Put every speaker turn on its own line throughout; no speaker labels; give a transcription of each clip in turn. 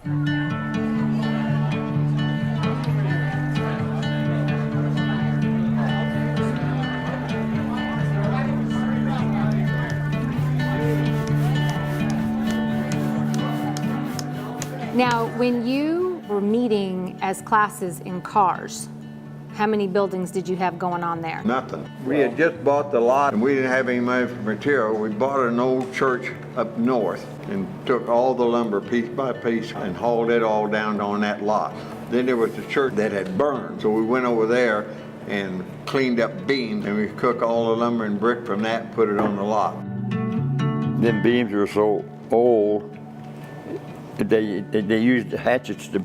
Now, when you were meeting as classes in cars, how many buildings did you have going on there?
Nothing. We had just bought the lot and we didn't have any money for material. We bought an old church up north and took all the lumber piece by piece and hauled it all down on that lot. Then there was the church that had burned. So we went over there and cleaned up beams and we cooked all the lumber and brick from that and put it on the lot.
Them beams were so old, they used hatchets to,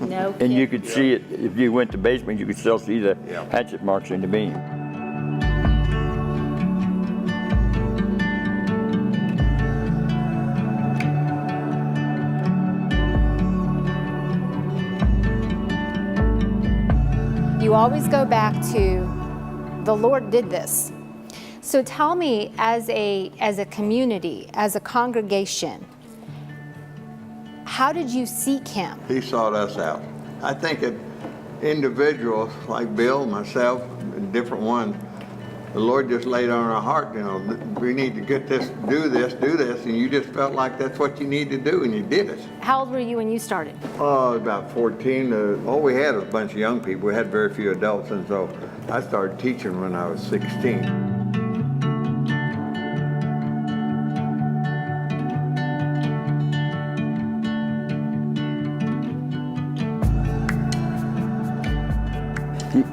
No.
and you could see it, if you went to the basement, you could still see the hatchet marks in the beam.
You always go back to the Lord did this. So tell me, as a community, as a congregation, how did you seek Him?
He sought us out. I think that individuals like Bill, myself, and different ones, the Lord just laid on our heart, you know, we need to get this, and you just felt like that's what you need to do, and you did it.
How old were you when you started?
Oh, about 14. All we had was a bunch of young people. We had very few adults, and so I started teaching when I was 16.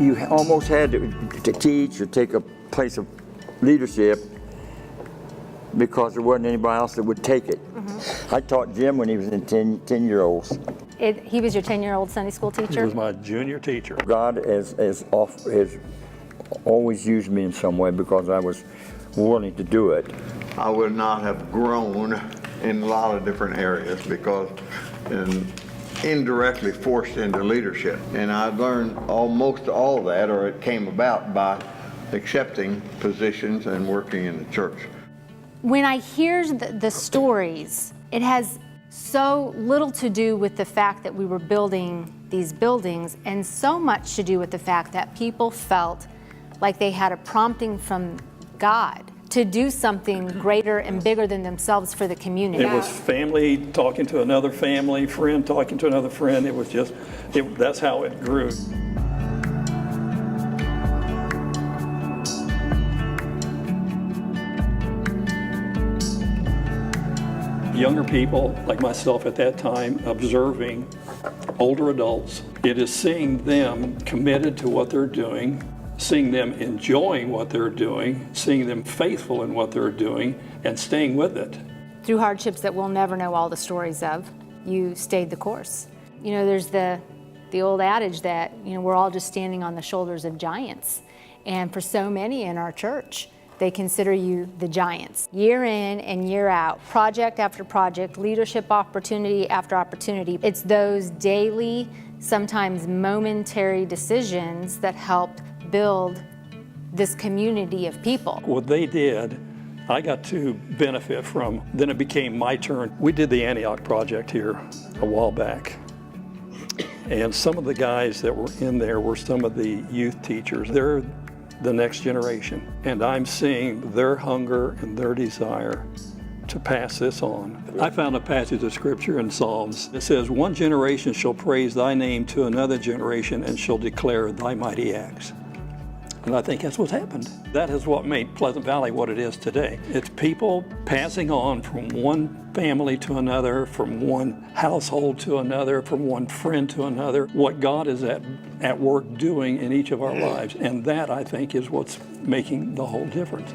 You almost had to teach or take a place of leadership because there wasn't anybody else that would take it. Mm-hmm. I taught Jim when he was in 10-year-olds.
He was your 10-year-old Sunday school teacher?
He was my junior teacher.
God has always used me in some way because I was willing to do it.
I would not have grown in a lot of different areas because indirectly forced into leadership. And I learned almost all that, or it came about by accepting positions and working in the church.
When I hear the stories, it has so little to do with the fact that we were building these buildings and so much to do with the fact that people felt like they had a prompting from God to do something greater and bigger than themselves for the community.
It was family talking to another family, friend talking to another friend. It was just, that's how it grew. Younger people, like myself at that time, observing older adults, it is seeing them committed to what they're doing, seeing them enjoying what they're doing, seeing them faithful in what they're doing, and staying with it.
Through hardships that we'll never know all the stories of, you stayed the course. You know, there's the old adage that, you know, we're all just standing on the shoulders of giants. And for so many in our church, they consider you the giants. Year in and year out, project after project, leadership opportunity after opportunity. It's those daily, sometimes momentary decisions that helped build this community of people.
What they did, I got to benefit from. Then it became my turn. We did the Antioch project here a while back. And some of the guys that were in there were some of the youth teachers. They're the next generation. And I'm seeing their hunger and their desire to pass this on. I found a passage of scripture in Psalms that says, "One generation shall praise thy name to another generation and shall declare thy mighty acts." And I think that's what's happened. That is what made Pleasant Valley what it is today. It's people passing on from one family to another, from one household to another, from one friend to another, what God is at work doing in each of our lives. And that, I think, is what's making the whole difference.